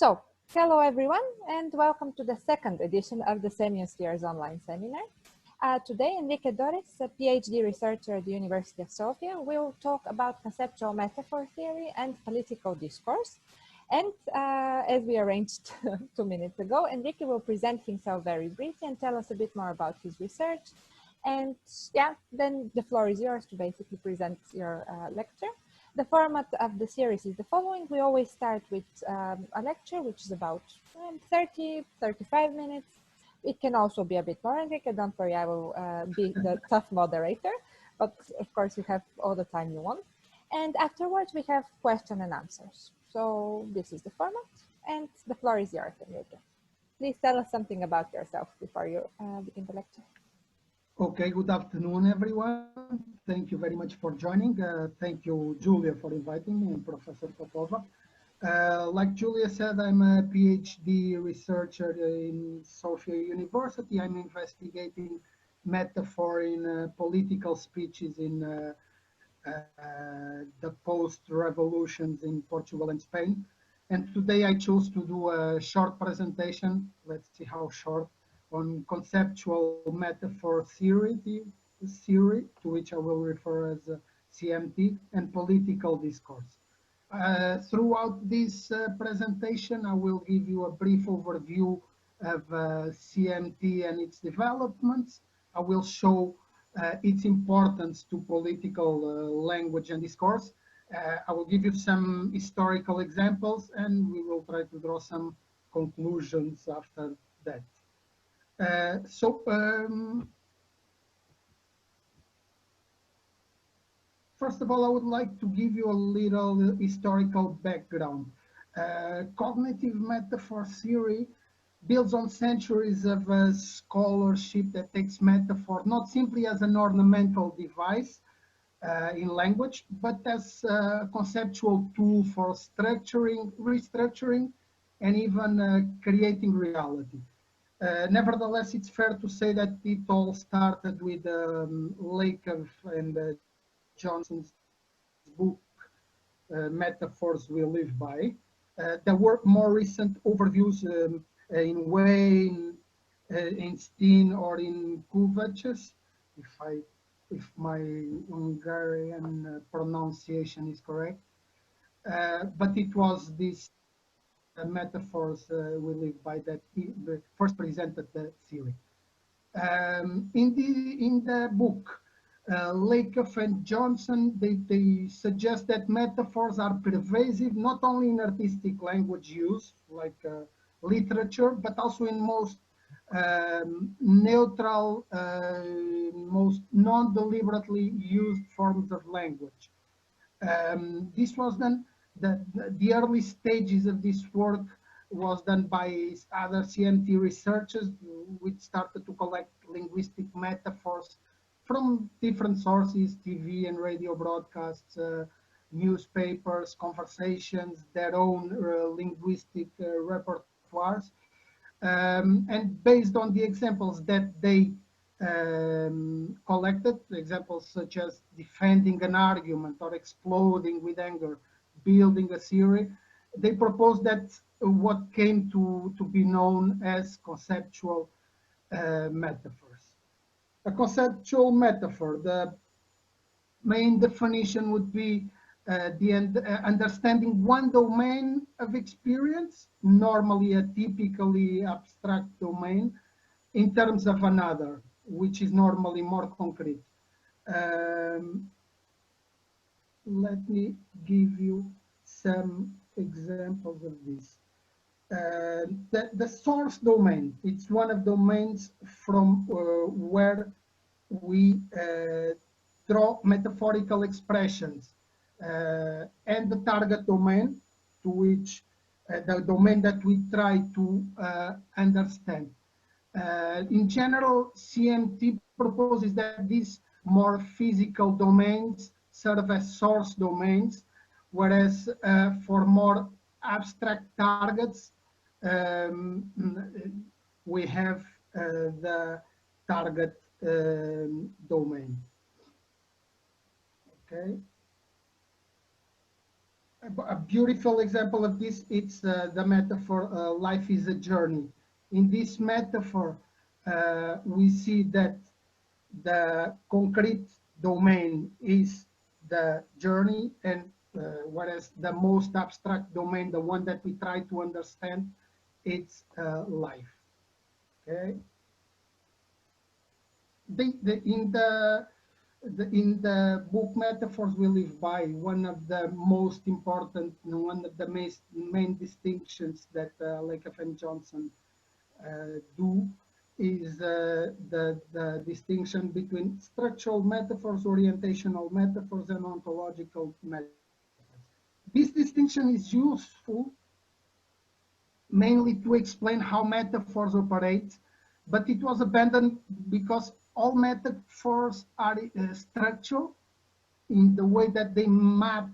So, hello everyone, and welcome to the second edition of the Semiospheres online seminar. Today, Henrique Dores, a PhD researcher at the University of Sofia, will talk about conceptual metaphor theory and political discourse. And as we arranged 2 minutes ago, Henrique will present himself very briefly and tell us a bit more about his research. And yeah, then the floor is yours to basically present your lecture. The format of the series is the following. We always start with a lecture, which is about 30-35 minutes. It can also be a bit more, Enrique. Don't worry, I will be the tough moderator. But of course, you have all the time you want. And afterwards, we have question and answers. So this is the format. And the floor is yours, Enrique. Please tell us something about yourself before you begin the lecture. Okay, good afternoon, everyone. Thank you very much for joining. Thank you, Julia, for inviting me, and Professor Popova. Like Julia said, I'm a PhD researcher in Sofia University. I'm investigating metaphor in political speeches in the post-revolutions in Portugal and Spain. And today I chose to do a short presentation. Let's see how short, on conceptual metaphor theory, to which I will refer as CMT, and political discourse. Throughout this presentation, I will give you a brief overview of CMT and its developments. I will show its importance to political language and discourse. I will give you some historical examples, and we will try to draw some conclusions after that. First of all, I would like to give you a little historical background. Cognitive metaphor theory builds on centuries of scholarship that takes metaphor not simply as an ornamental device in language, but as a conceptual tool for structuring, restructuring, and even creating reality. Nevertheless, it's fair to say that it all started with Lakoff and Johnson's book, Metaphors We Live By. There were more recent overviews in Wayne, in Steen, or in Kuwait, if my Hungarian pronunciation is correct. But it was this metaphors we live by that first presented the theory. In the book, Lakoff and Johnson, they suggest that metaphors are pervasive not only in artistic language use, like literature, but also in most neutral, most non-deliberately used forms of language. This was done. The early stages of this work was done by other CMT researchers, which started to collect linguistic metaphors from different sources, TV and radio broadcasts, newspapers, conversations, their own linguistic repertoires. And based on the examples that they collected, examples such as defending an argument or exploding with anger, building a theory, they proposed that what came to be known as conceptual metaphors. A conceptual metaphor, the main definition would be understanding one domain of experience, normally a typically abstract domain, in terms of another, which is normally more concrete. Let me give you some examples of this. The source domain, it's one of the domains from where we draw metaphorical expressions, and the target domain, to which the domain that we try to understand. In general, CMT proposes that these more physical domains serve as source domains, whereas for more abstract targets, we have the target domain. Okay. A beautiful example of this, it's the metaphor, life is a journey. In this metaphor, we see that the concrete domain is the journey, and whereas the most abstract domain, the one that we try to understand, it's life. Okay. In the book Metaphors We Live By, one of the most important, one of the main distinctions that Lakoff and Johnson do is the distinction between structural metaphors, orientational metaphors, and ontological metaphors. This distinction is useful mainly to explain how metaphors operate, but it was abandoned because all metaphors are structural in the way that they map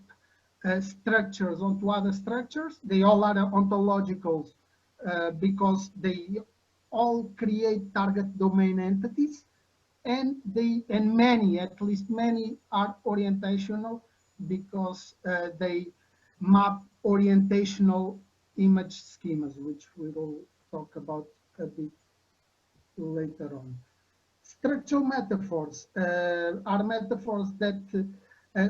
structures onto other structures. They all are ontologicals because they all create target domain entities, and many, at least many, are orientational because they map orientational image schemas, which we will talk about a bit later on. Structural metaphors are metaphors that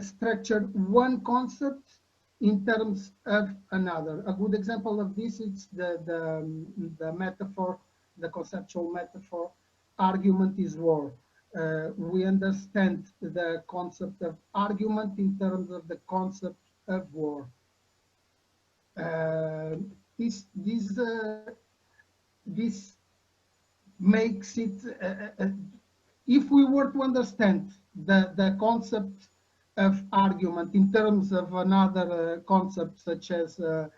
structure one concept in terms of another. A good example of this is the metaphor, the conceptual metaphor, argument is war. We understand the concept of argument in terms of the concept of war. This makes it, if we were to understand the concept of argument in terms of another concept such as a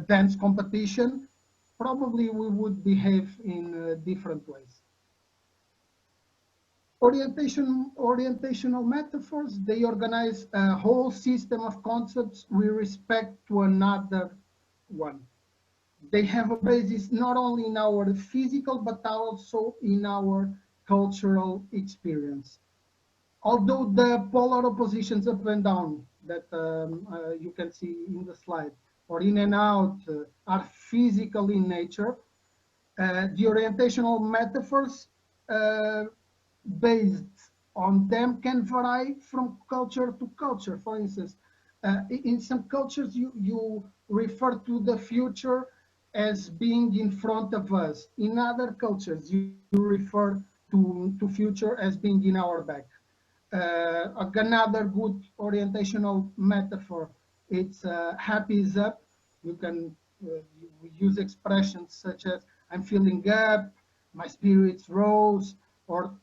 dance competition, probably we would behave in different ways. Orientational metaphors, they organize a whole system of concepts with respect to another one. They have a basis not only in our physical, but also in our cultural experience. Although the polar oppositions up and down that you can see in the slide, or in and out, are physical in nature, the orientational metaphors based on them can vary from culture to culture. For instance, in some cultures, you refer to the future as being in front of us. In other cultures, you refer to future as being in our back. Another good orientational metaphor, it's happy is up. You can use expressions such as I'm feeling up, my spirits rose, or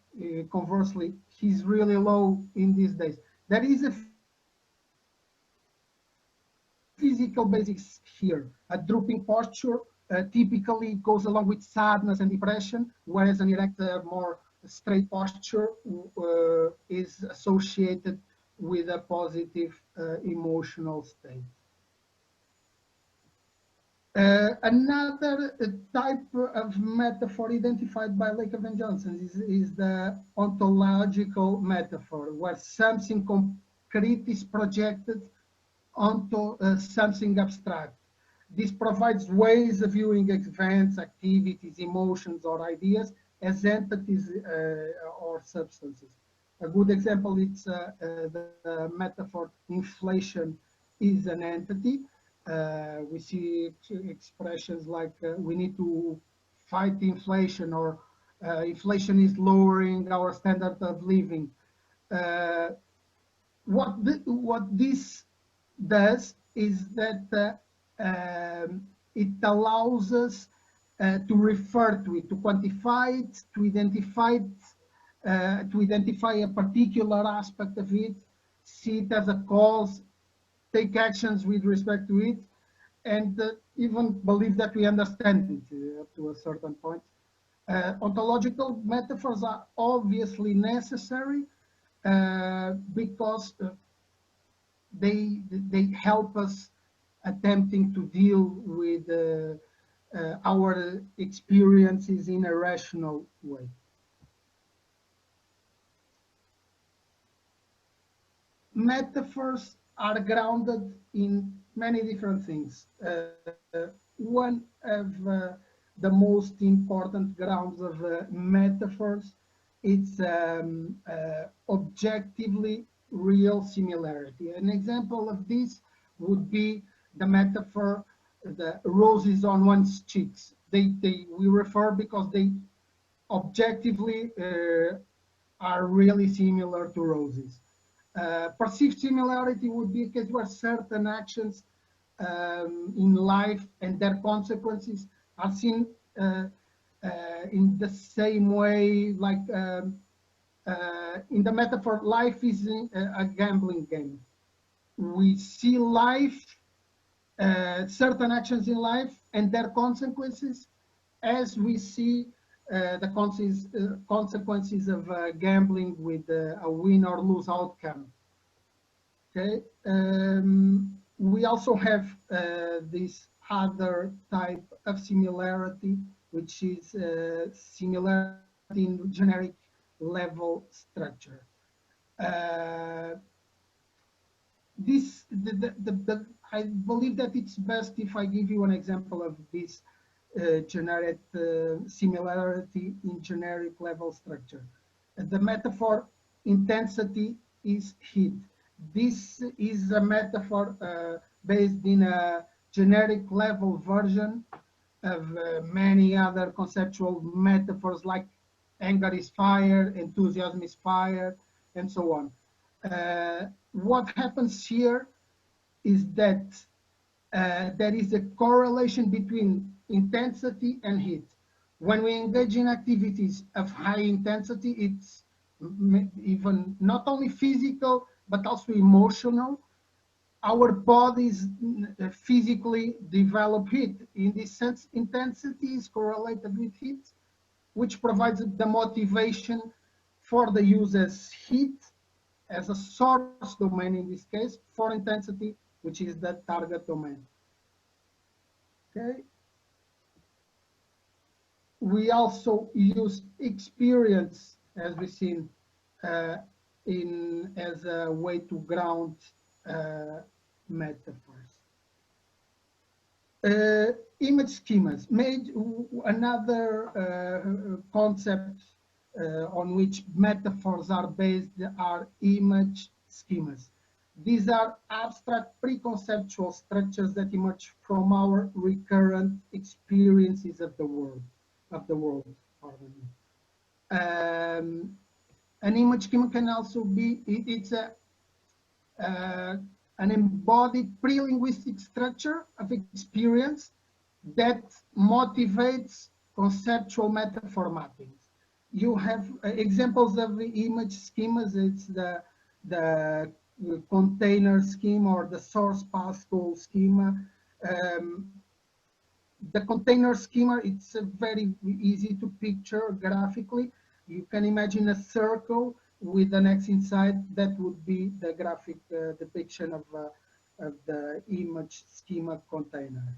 conversely, he's really low in these days. There is a physical basics here. A drooping posture typically goes along with sadness and depression, whereas an erect, more straight posture is associated with a positive emotional state. Another type of metaphor identified by Lakoff and Johnson is the ontological metaphor, where something concrete is projected onto something abstract. This provides ways of viewing events, activities, emotions, or ideas as entities or substances. A good example is the metaphor inflation is an entity. We see expressions like we need to fight inflation, or inflation is lowering our standard of living. What this does is that it allows us to refer to it, to quantify it, to identify a particular aspect of it, see it as a cause, take actions with respect to it, and even believe that we understand it up to a certain point. Ontological metaphors are obviously necessary because they help us attempting to deal with our experiences in a rational way. metaphors are grounded in many different things. One of the most important grounds of metaphors is objectively real similarity. An example of this would be the metaphor, the roses on one's cheeks. We refer because they objectively are really similar to roses. Perceived similarity would be a case where certain actions in life and their consequences are seen in the same way, like in the metaphor, life is a gambling game. We see life, certain actions in life and their consequences as we see the consequences of gambling with a win or lose outcome. Okay. We also have this other type of similarity, which is similarity in generic level structure. I believe that it's best if I give you an example of this generic similarity in generic level structure. The metaphor intensity is heat. This is a metaphor based in a generic level version of many other conceptual metaphors, like anger is fire, enthusiasm is fire, and so on. What happens here is that there is a correlation between intensity and heat. When we engage in activities of high intensity, it's even not only physical, but also emotional. Our bodies physically develop heat. In this sense, intensity is correlated with heat, which provides the motivation for the use as heat, as a source domain in this case, for intensity, which is the target domain. Okay. We also use experience, as we've seen, as a way to ground metaphors. Image schemas, another concept on which metaphors are based are image schemas. These are abstract pre-conceptual structures that emerge from our recurrent experiences of the world. Pardon me. An image schema can also be, it's an embodied pre-linguistic structure of experience that motivates conceptual metaphor mappings. You have examples of the image schemas. It's the container schema or the source path goal schema. The container schema, it's very easy to picture graphically. You can imagine a circle with an X inside. That would be the graphic depiction of the image schema container.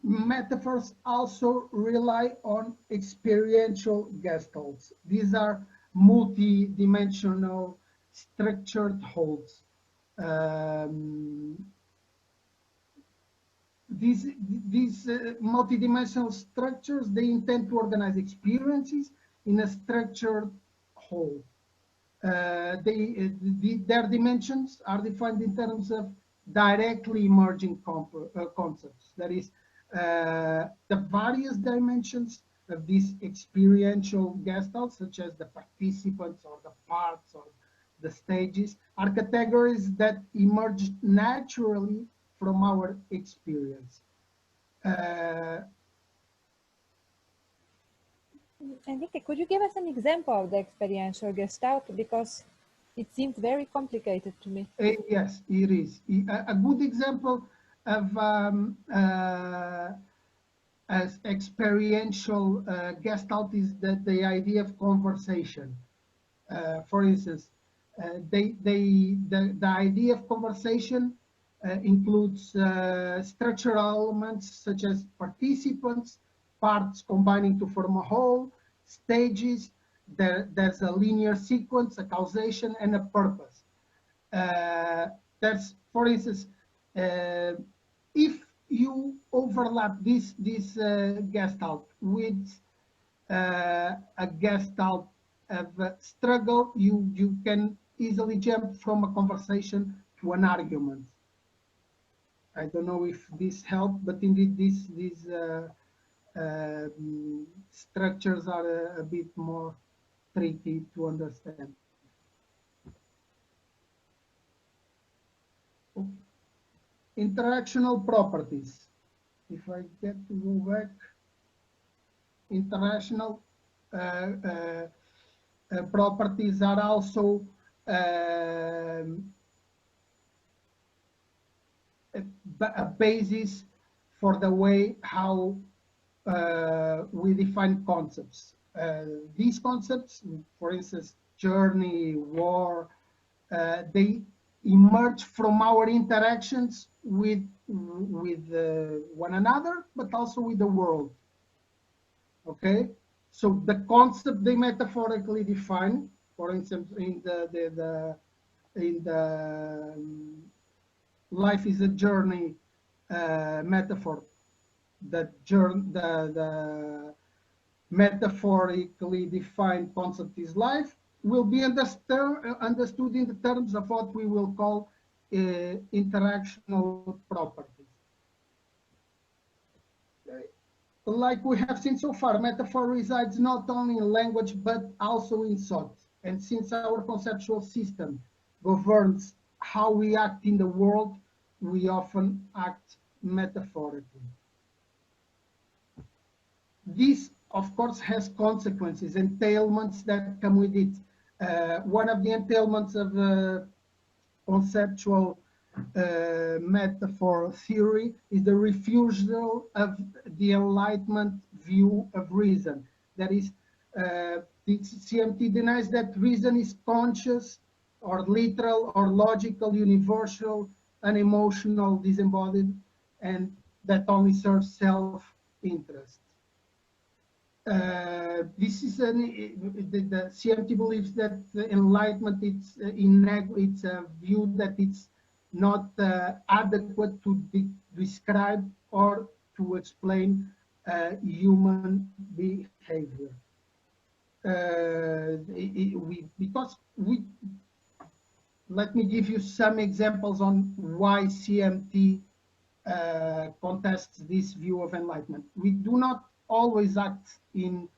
Metaphors also rely on experiential gestalts. These are multi-dimensional structured wholes. These multi-dimensional structures, they intend to organize experiences in a structured whole. Their dimensions are defined in terms of directly emerging concepts. That is, the various dimensions of these experiential gestalts, such as the participants or the parts or the stages, are categories that emerge naturally from our experience. Enrique, could you give us an example of the experiential gestalt? Because it seems very complicated to me. Yes, it is. A good example of as experiential gestalt is the idea of conversation. For instance, the idea of conversation includes structural elements such as participants, parts combining to form a whole, stages, there's a linear sequence, a causation, and a purpose. There's, for instance, if you overlap this gestalt with a gestalt of struggle, you can easily jump from a conversation to an argument. I don't know if this helped, but indeed these structures are a bit more tricky to understand. Okay. Interactional properties. If I get to go back, interactional properties are also a basis for the way how we define concepts. These concepts, for instance, journey, war, they emerge from our interactions with one another, but also with the world. Okay, so the concept they metaphorically define, for instance, in the life is a journey metaphor, the metaphorically defined concept is life, will be understood in the terms of what we will call interactional properties. Like we have seen so far, metaphor resides not only in language, but also in thought. And since our conceptual system governs how we act in the world, we often act metaphorically. This, of course, has consequences, entailments that come with it. One of the entailments of conceptual metaphor theory is the refusal of the Enlightenment view of reason. That is, the CMT denies that reason is conscious or literal or logical, universal, unemotional, disembodied, and that only serves self-interest. This is the CMT believes that the Enlightenment it's a view that it's not adequate to describe or to explain human behavior. Let me give you some examples on why CMT contests this view of enlightenment. We do not always act in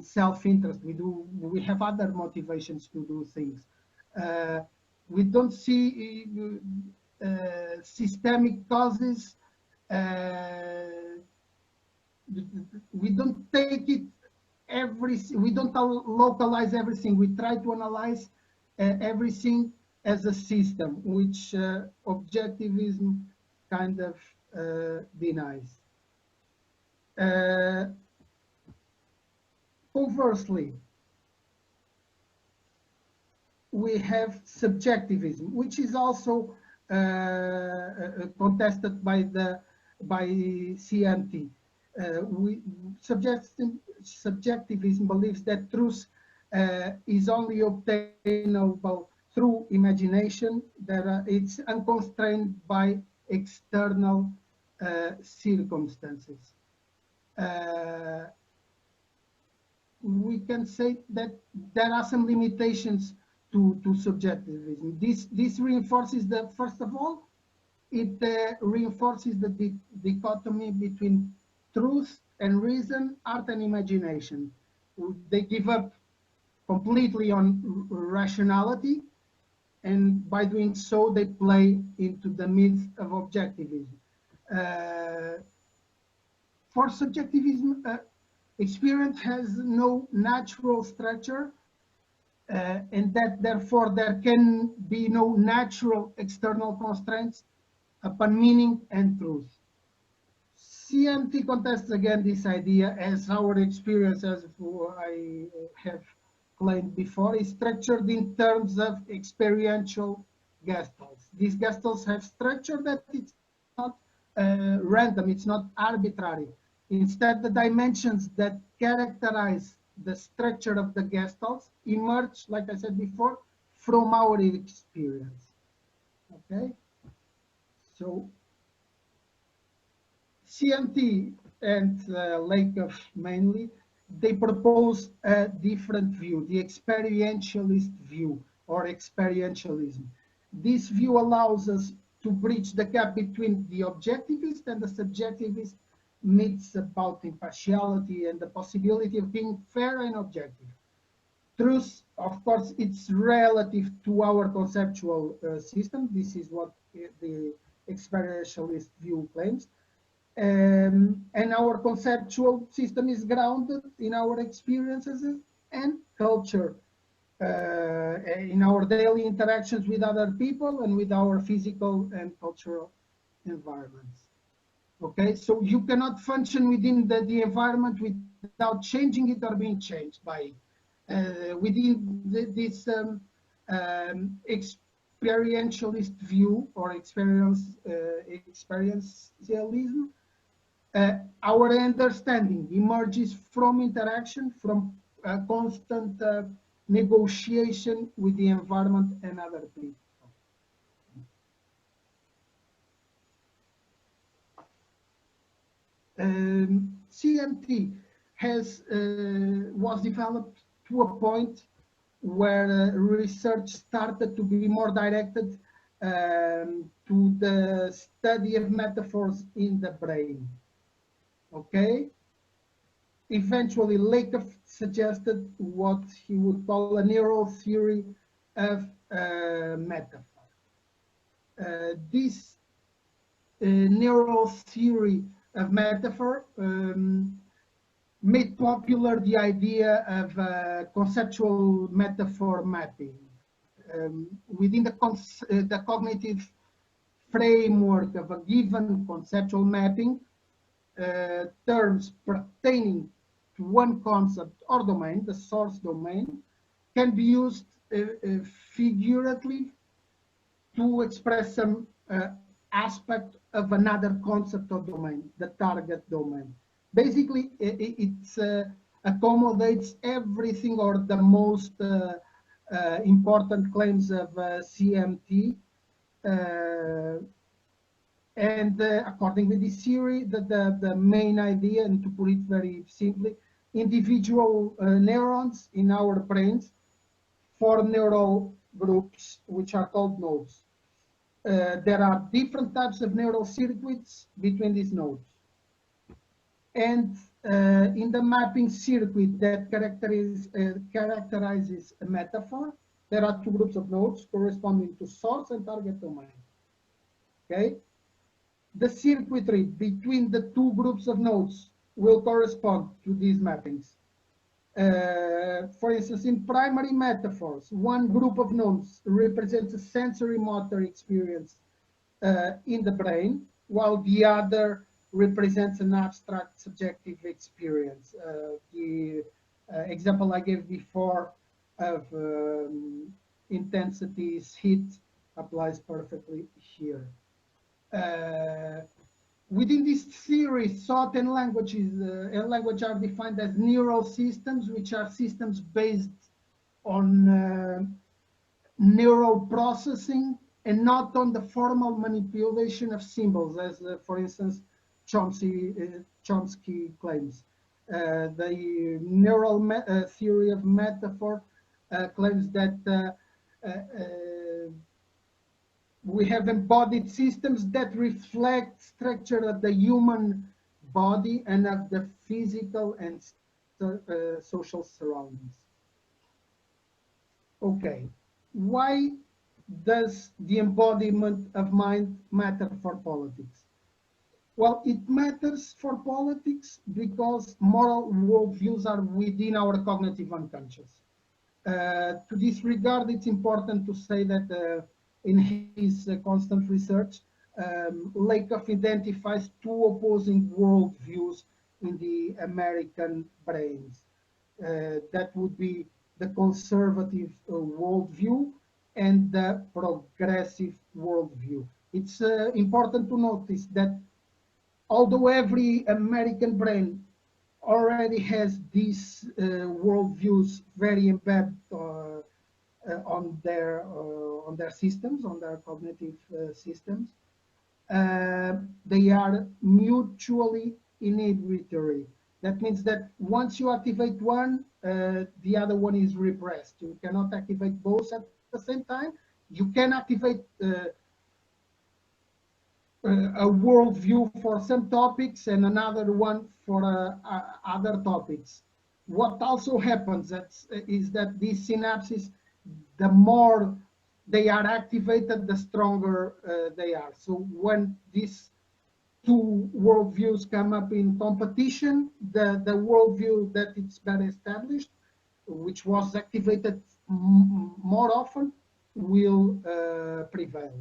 self-interest. We have other motivations to do things. We don't see systemic causes. We don't take it we don't localize everything. We try to analyze everything as a system, which objectivism kind of denies. Conversely, we have subjectivism, which is also contested by CMT. Subjectivism believes that truth is only obtainable through imagination, that it's unconstrained by external circumstances. We can say that there are some limitations to subjectivism. This reinforces first of all, it reinforces the dichotomy between truth and reason, art and imagination. They give up completely on rationality, and by doing so, they play into the myth of objectivism. For subjectivism, experience has no natural structure, and that therefore there can be no natural external constraints upon meaning and truth. CMT contests again this idea, as our experience, as I have claimed before, is structured in terms of experiential gestalts. These gestalts have structure that it's not random, it's not arbitrary. Instead, the dimensions that characterize the structure of the Gestalts emerge, like I said before, from our experience. Okay, so CMT and Lakoff mainly, they propose a different view, the experientialist view or experientialism. This view allows us to bridge the gap between the objectivist and the subjectivist myths about impartiality and the possibility of being fair and objective. Truth, of course, it's relative to our conceptual system. This is what the experientialist view claims. And our conceptual system is grounded in our experiences and culture, in our daily interactions with other people and with our physical and cultural environments. Okay, so you cannot function within the environment without changing it or being changed by it. Within this experientialist view or experientialism, our understanding emerges from interaction, from constant negotiation with the environment and other people. CMT was developed to a point where research started to be more directed to the study of metaphors in the brain. Okay? Eventually, Lakoff suggested what he would call a neural theory of metaphor. This neural theory of metaphor made popular the idea of conceptual metaphor mapping. Within the cognitive framework of a given conceptual mapping, terms pertaining to one concept or domain, the source domain, can be used figuratively to express some aspect of another concept or domain, the target domain. Basically, it accommodates everything or the most important claims of CMT. And according to this theory, the main idea, and to put it very simply, individual neurons in our brains form neural groups, which are called nodes. There are different types of neural circuits between these nodes. And in the mapping circuit that characterizes a metaphor, there are two groups of nodes corresponding to source and target domain. Okay? The circuitry between the two groups of nodes will correspond to these mappings. For instance, in primary metaphors, one group of nodes represents a sensory motor experience in the brain, while the other represents an abstract subjective experience. The example I gave before of intensity's heat applies perfectly here. Within this theory, thought and language are defined as neural systems, which are systems based on neural processing and not on the formal manipulation of symbols, as, for instance, Chomsky claims. The neural theory of metaphor claims that we have embodied systems that reflect structure of the human body and of the physical and social surroundings. Okay, why does the embodiment of mind matter for politics? Well, it matters for politics because moral worldviews are within our cognitive unconscious. To this regard, it's important to say that in his constant research, Lakoff identifies two opposing worldviews in the American brains. That would be the conservative worldview and the progressive worldview. It's important to notice that although every American brain already has these worldviews very embedded on their systems, on their cognitive systems. They are mutually inhibitory. That means that once you activate one, the other one is repressed. You cannot activate both at the same time. You can activate a worldview for some topics and another one for other topics. What also happens is that these synapses, the more they are activated, the stronger they are. So when these two worldviews come up in competition, the worldview that it's better established, which was activated more often, will prevail.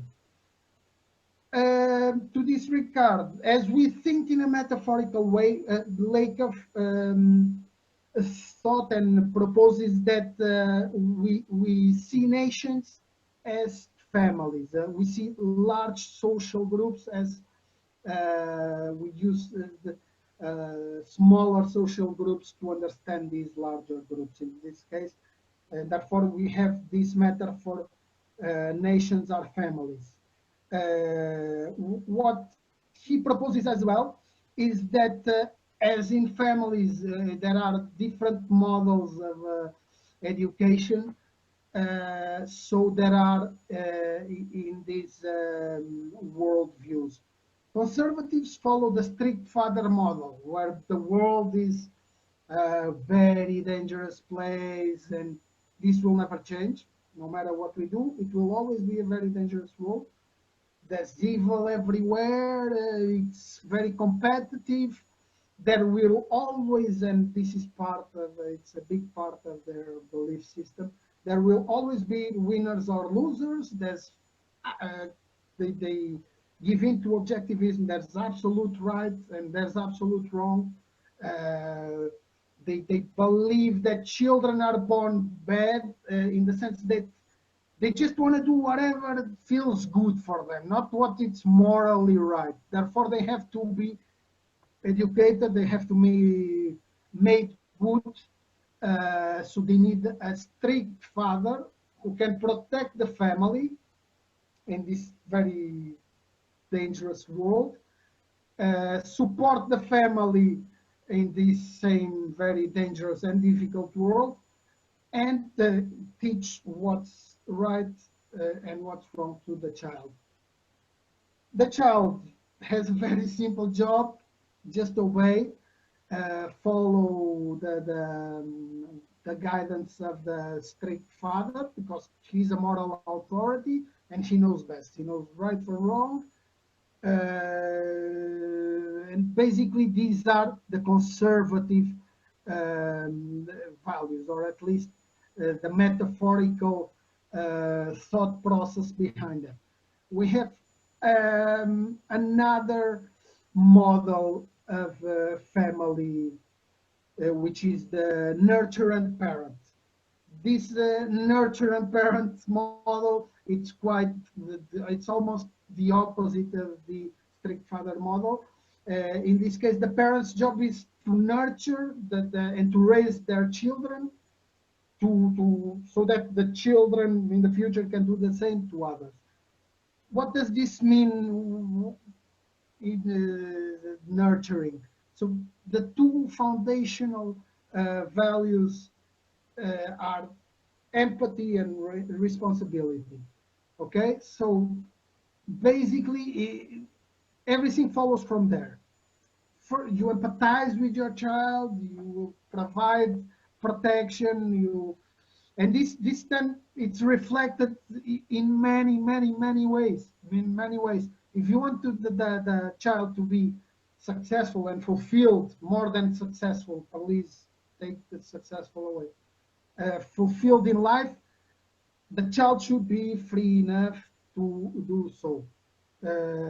To this regard, as we think in a metaphorical way, Lack of thought and proposes that we see nations as families. We see large social groups as we use the smaller social groups to understand these larger groups in this case. And therefore, we have this metaphor, nations are families. What he proposes as well is that as in families, there are different models of education. So there are in these worldviews. Conservatives follow the strict father model, where the world is a very dangerous place, and this will never change. No matter what we do, it will always be a very dangerous world. There's evil everywhere. It's very competitive. There will always, and this is part of, it's a big part of their belief system, there will always be winners or losers. There's, they give in to objectivism. There's absolute right and there's absolute wrong. They believe that children are born bad in the sense that they just want to do whatever feels good for them, not what it's morally right. Therefore, they have to be educated, they have to be made good. So they need a strict father who can protect the family in this very dangerous world, support the family in this same very dangerous and difficult world, and teach what's right and what's wrong to the child. The child has a very simple job, just obey, follow the guidance of the strict father, because he's a moral authority and he knows best. He knows right from wrong. And basically these are the conservative values, or at least the metaphorical thought process behind them. We have another model of family, which is the nurture and parent. This nurture and parent model, it's almost the opposite of the strict father model. In this case, the parents' job is to nurture and to raise their children, so that the children in the future can do the same to others. What does this mean in nurturing? So the two foundational values are empathy and responsibility. Okay, so basically everything follows from there. You empathize with your child, you provide protection, and this then it's reflected in many ways. In many ways, if you want the child to be successful and fulfilled, more than successful, please take the successful away. Fulfilled in life, the child should be free enough to do so.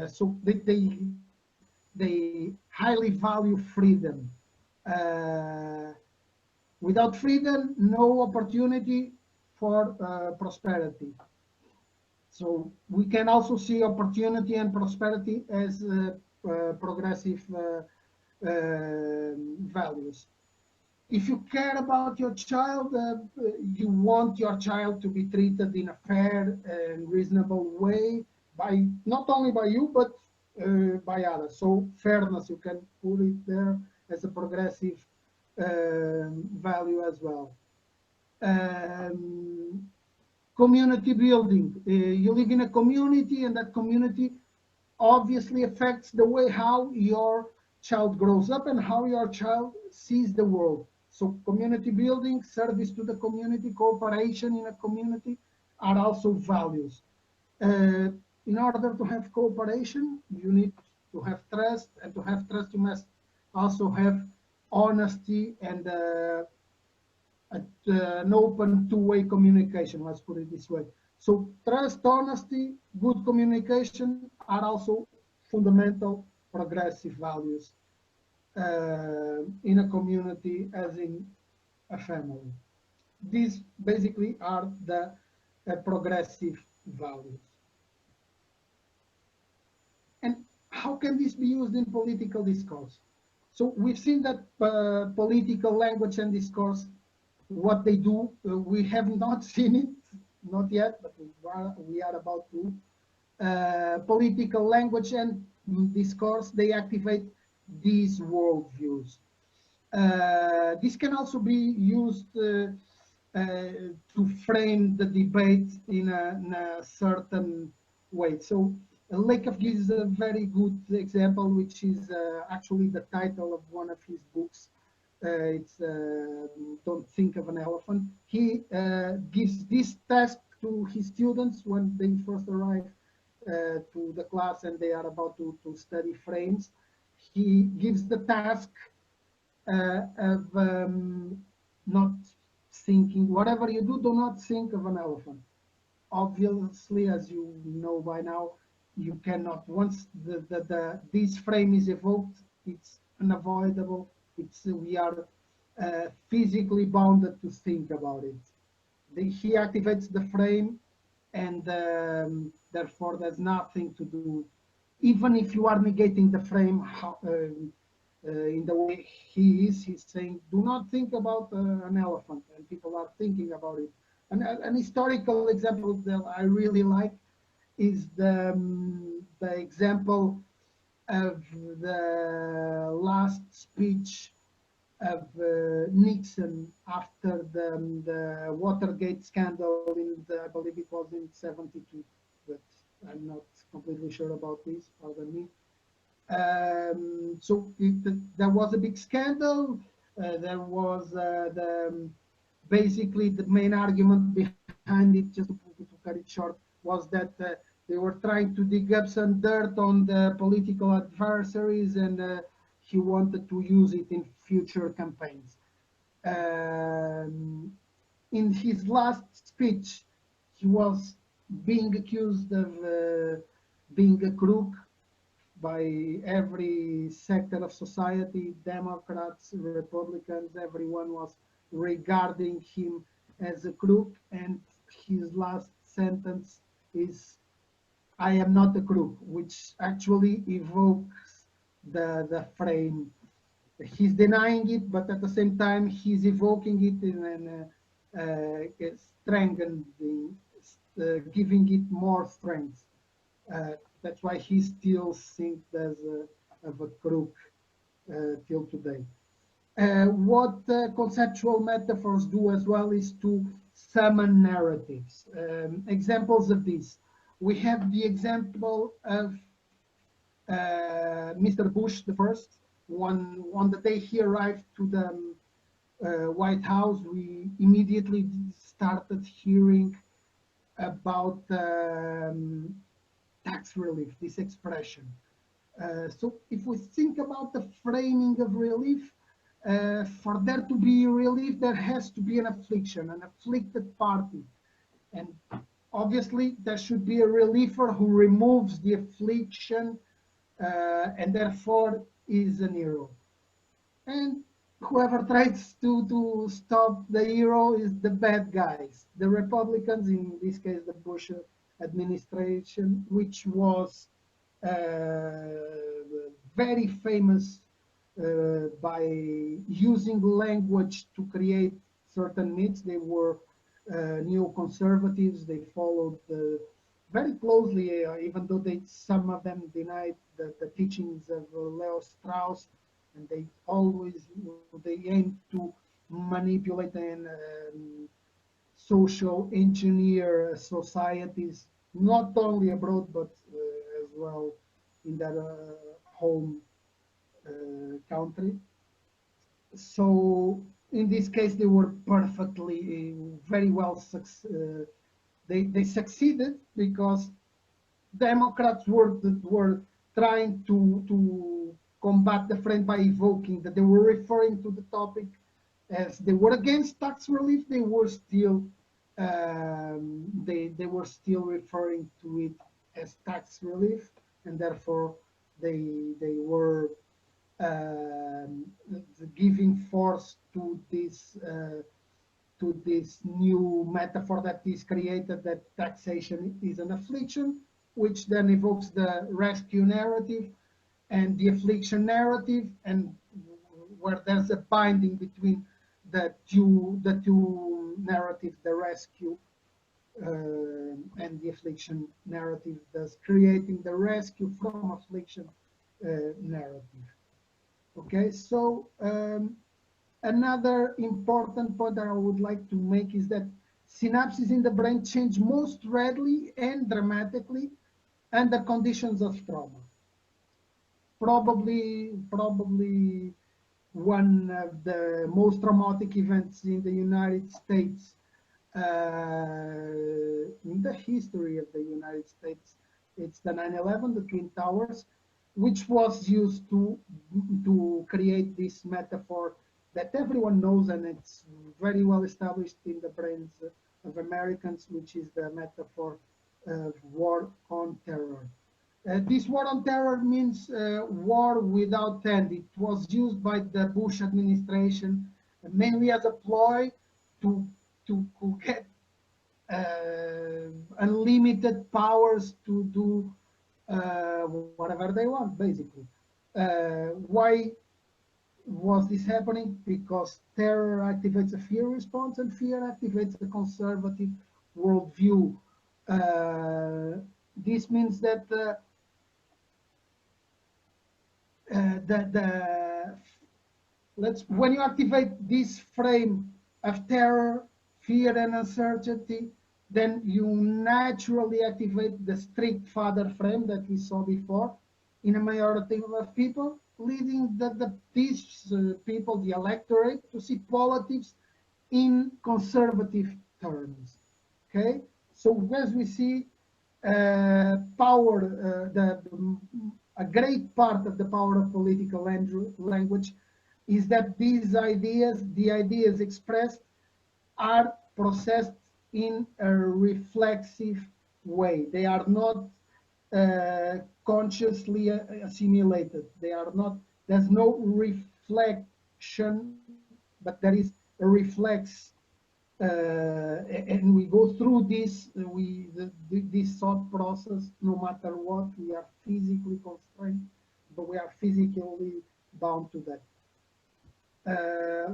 So they highly value freedom. Without freedom, no opportunity for prosperity. So we can also see opportunity and prosperity as progressive values. If you care about your child, you want your child to be treated in a fair and reasonable way by not only by you but by others. So fairness, you can put it there as a progressive value as well. Um, Community building. You live in a community, and that community obviously affects the way how your child grows up and how your child sees the world. So community building, service to the community, cooperation in a community are also values. In order to have cooperation, you need to have trust, and to have trust, you must also have honesty and an open two-way communication, let's put it this way. So trust, honesty, good communication are also fundamental progressive values in a community as in a family. These basically are the progressive values. And how can this be used in political discourse? So we've seen that political language and discourse, what they do, we have not seen it, not yet, but we are about to. Political language and discourse, they activate these worldviews. This can also be used to frame the debate in a certain way. So Lakoff gives a very good example, which is actually the title of one of his books. It's Don't Think of an Elephant. He gives this task to his students when they first arrive to the class and they are about to study frames. He gives the task of not thinking, whatever you do not think of an elephant. Obviously, as you know by now, you cannot, once this frame is evoked, it's unavoidable. We are physically bounded to think about it. He activates the frame, and therefore there's nothing to do. Even if you are negating the frame in the way he is, he's saying, do not think about an elephant, and people are thinking about it. And an historical example that I really like is the example of the last speech of Nixon after the Watergate scandal I believe it was in '72, but I'm not completely sure about this, pardon me. There was a big scandal. There was basically the main argument behind it, just to cut it short, was that they were trying to dig up some dirt on the political adversaries, and he wanted to use it in future campaigns. In his last speech, he was being accused of being a crook by every sector of society, Democrats, Republicans, everyone was regarding him as a crook, and his last sentence is, I am not a crook, which actually evokes the frame. He's denying it, but at the same time, he's evoking it in strengthening, giving it more strength. That's why he still thinks of a crook till today. What conceptual metaphors do as well is to summon narratives. Examples of this. We have the example of Mr. Bush the first. On the day he arrived to the White House, we immediately started hearing about tax relief, this expression. So if we think about the framing of relief, for there to be relief, there has to be an affliction, an afflicted party. And obviously, there should be a reliever who removes the affliction and therefore is an hero. And whoever tries to stop the hero is the bad guys, the Republicans, in this case, the Bush administration, which was very famous by using language to create certain myths. They were neoconservatives. They followed very closely, even though some of them denied the teachings of Leo Strauss, and they aimed to manipulate and social engineer societies, not only abroad but as well in their home country. So in this case, they were perfectly, very well, they succeeded because Democrats were trying to combat the trend by evoking that they were referring to the topic as they were against tax relief. They were still they were still referring to it as tax relief, and therefore they were giving force to this new metaphor that is created, that taxation is an affliction, which then evokes the rescue narrative and the affliction narrative, and where there's a binding between the two narratives, the rescue and the affliction narrative, thus creating the rescue from affliction narrative. Okay, so another important point that I would like to make is that synapses in the brain change most readily and dramatically under conditions of trauma. Probably one of the most traumatic events in the United States, in the history of the United States, it's the 9/11, the Twin Towers, which was used to create this metaphor that everyone knows, and it's very well established in the brains of Americans, which is the metaphor of war on terror. This war on terror means war without end. It was used by the Bush administration mainly as a ploy to get unlimited powers to do whatever they want, basically. Why was this happening? Because terror activates a fear response, and fear activates a conservative worldview. This means that when you activate this frame of terror, fear, and uncertainty, then you naturally activate the strict father frame that we saw before in a majority of people, leading these people, the electorate, to see politics in conservative terms. Okay, so as we see, power, a great part of the power of political language is that these ideas, the ideas expressed, are processed in a reflexive way. They are not consciously assimilated. They are not, there's no reflection, but there is a reflex. And we go through this, this thought process, no matter what. We are physically constrained, but we are physically bound to that.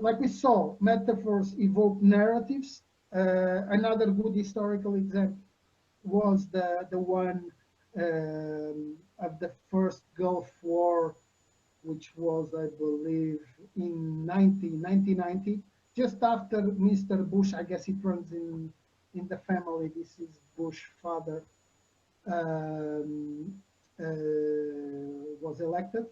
Like we saw, metaphors evoke narratives. Another good historical example was the one of the first Gulf War, which was, I believe, in 1990, just after Mr. Bush. I guess it runs in the family. This is Bush father was elected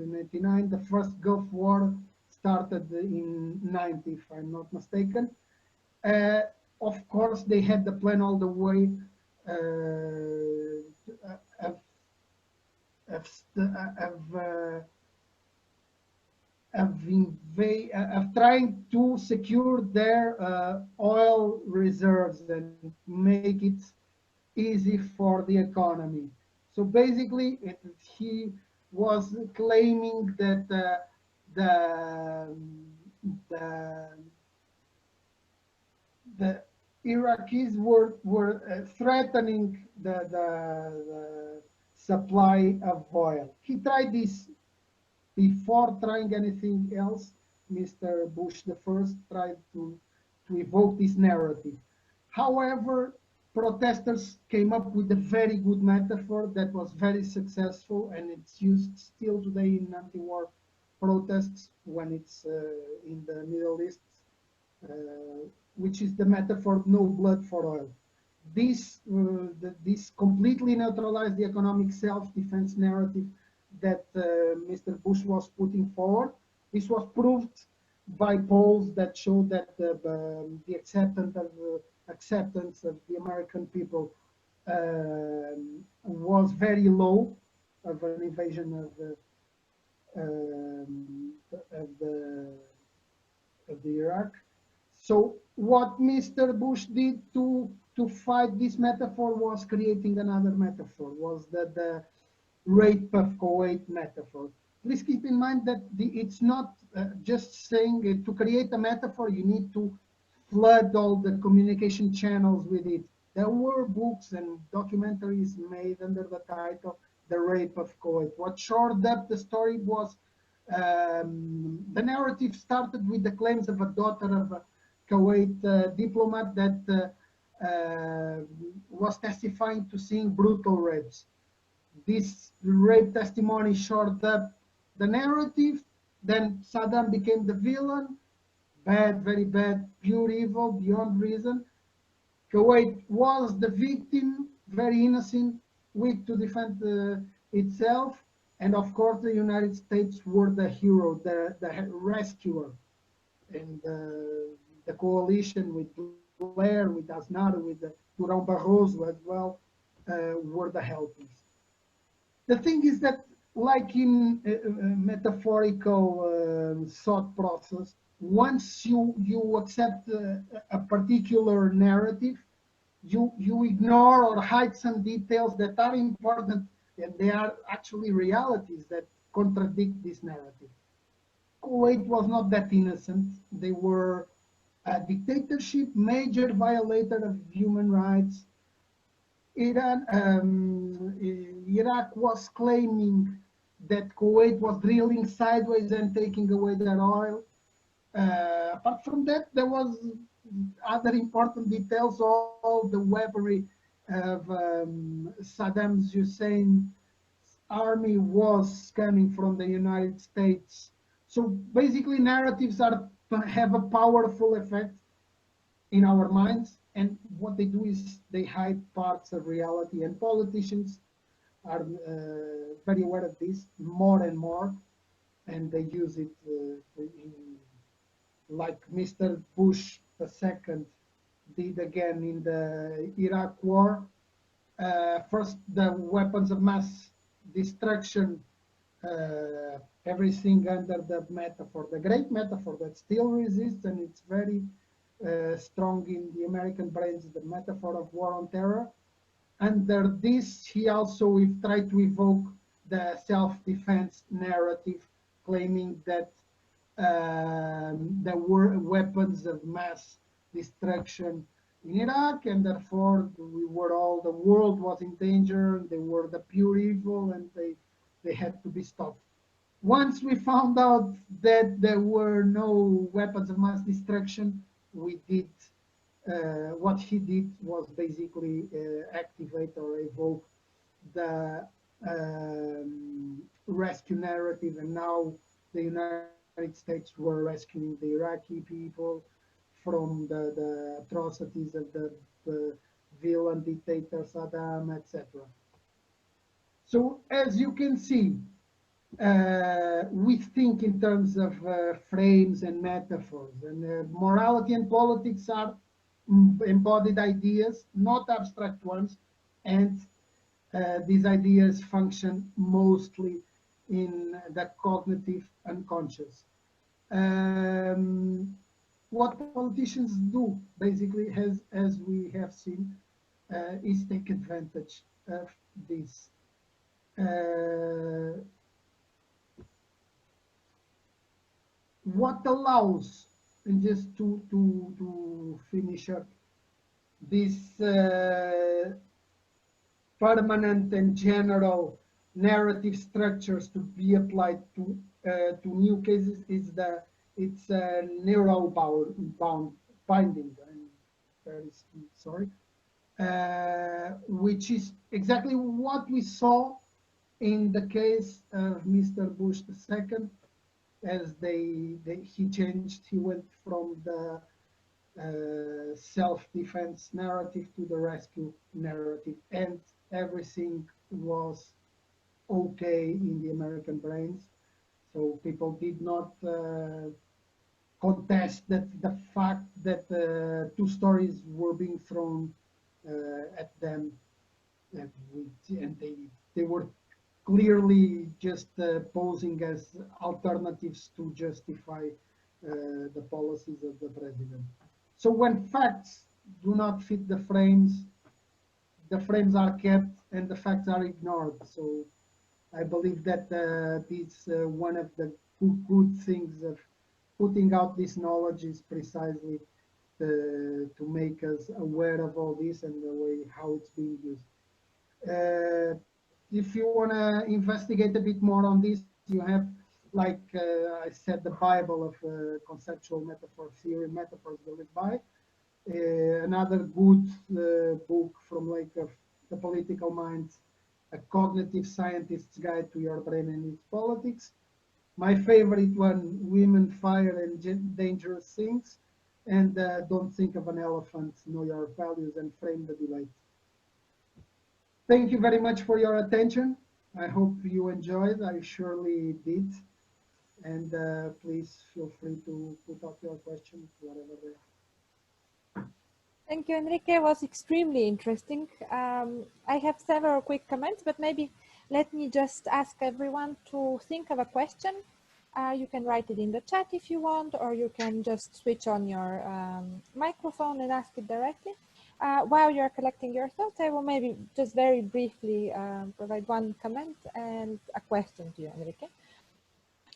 in 99. The first Gulf War started in 90, if I'm not mistaken. Of course, they had the plan all the way of trying to secure their oil reserves and make it easy for the economy. So basically, he was claiming that the Iraqis were threatening the supply of oil. He tried this before trying anything else, Mr. Bush the first tried to evoke this narrative. However, protesters came up with a very good metaphor that was very successful, and it's used still today in anti-war protests when it's in the Middle East, which is the metaphor "no blood for oil." This completely neutralized the economic self-defense narrative that Mr. Bush was putting forward. This was proved by polls that showed that the acceptance of the American people was very low of an invasion of the Iraq. So what Mr. Bush did to fight this metaphor was creating another metaphor, was the rape of Kuwait metaphor. Please keep in mind that it's not just saying to create a metaphor, you need to flood all the communication channels with it. There were books and documentaries made under the title The Rape of Kuwait. What shored up the story was the narrative started with the claims of a daughter of a Kuwait diplomat that was testifying to seeing brutal rapes. This rape testimony shored up the narrative. Then Saddam became the villain, bad, very bad, pure evil, beyond reason. Kuwait was the victim, very innocent, weak to defend itself. And of course, the United States were the hero, the rescuer. And the coalition with Blair, with Aznar, with Durão Barroso as well, were the helpers. The thing is that, like in metaphorical thought process, once you accept a particular narrative, you ignore or hide some details that are important, and they are actually realities that contradict this narrative. Kuwait was not that innocent. They were a dictatorship, major violator of human rights. Iraq was claiming that Kuwait was drilling sideways and taking away their oil. Apart from that, there was other important details. All the weaponry of Saddam Hussein's army was coming from the United States. So basically, narratives have a powerful effect in our minds, and what they do is they hide parts of reality, and politicians are very aware of this more and more, and they use it like Mr. Bush II did again in the Iraq war. First, the weapons of mass destruction, everything under the metaphor, the great metaphor that still resists, and it's very strong in the American brains, the metaphor of war on terror. Under this, he also tried to evoke the self-defense narrative, claiming that there were weapons of mass destruction in Iraq, and therefore the world was in danger, they were the pure evil, and they had to be stopped. Once we found out that there were no weapons of mass destruction, we did what he did was basically activate or evoke the rescue narrative, and now the United States were rescuing the Iraqi people from the atrocities of the villain dictator Saddam, etc. So as you can see, we think in terms of frames and metaphors, and morality and politics are embodied ideas, not abstract ones, and these ideas function mostly in the cognitive unconscious. What politicians do, basically, as we have seen, is take advantage of this. What allows, and just to finish up, this permanent and general narrative structures to be applied to to new cases is it's a narrow bound binding. I'm very sorry, which is exactly what we saw in the case of Mr. Bush II, as he changed, he went from the self-defense narrative to the rescue narrative, and everything was okay in the American brains. So people did not contest that the fact that two stories were being thrown at them, and they were clearly just posing as alternatives to justify the policies of the president. So when facts do not fit the frames are kept and the facts are ignored. So I believe that this one of the good things of putting out this knowledge is precisely to make us aware of all this and the way how it's being used. If you want to investigate a bit more on this, you have, like I said, the Bible of conceptual metaphor theory, Metaphors to Live By. Another good book from like the political minds, A Cognitive Scientist's Guide to Your Brain and Its Politics. My favorite one, Women, Fire, and Dangerous Things. And Don't Think of an Elephant, Know Your Values, and Frame the Debate. Thank you very much for your attention. I hope you enjoyed. I surely did. And please feel free to put up your questions, whatever they are. Thank you, Enrique. It was extremely interesting. I have several quick comments, but maybe let me just ask everyone to think of a question. You can write it in the chat if you want, or you can just switch on your microphone and ask it directly. While you're collecting your thoughts, I will maybe just very briefly provide one comment and a question to you, Enrique.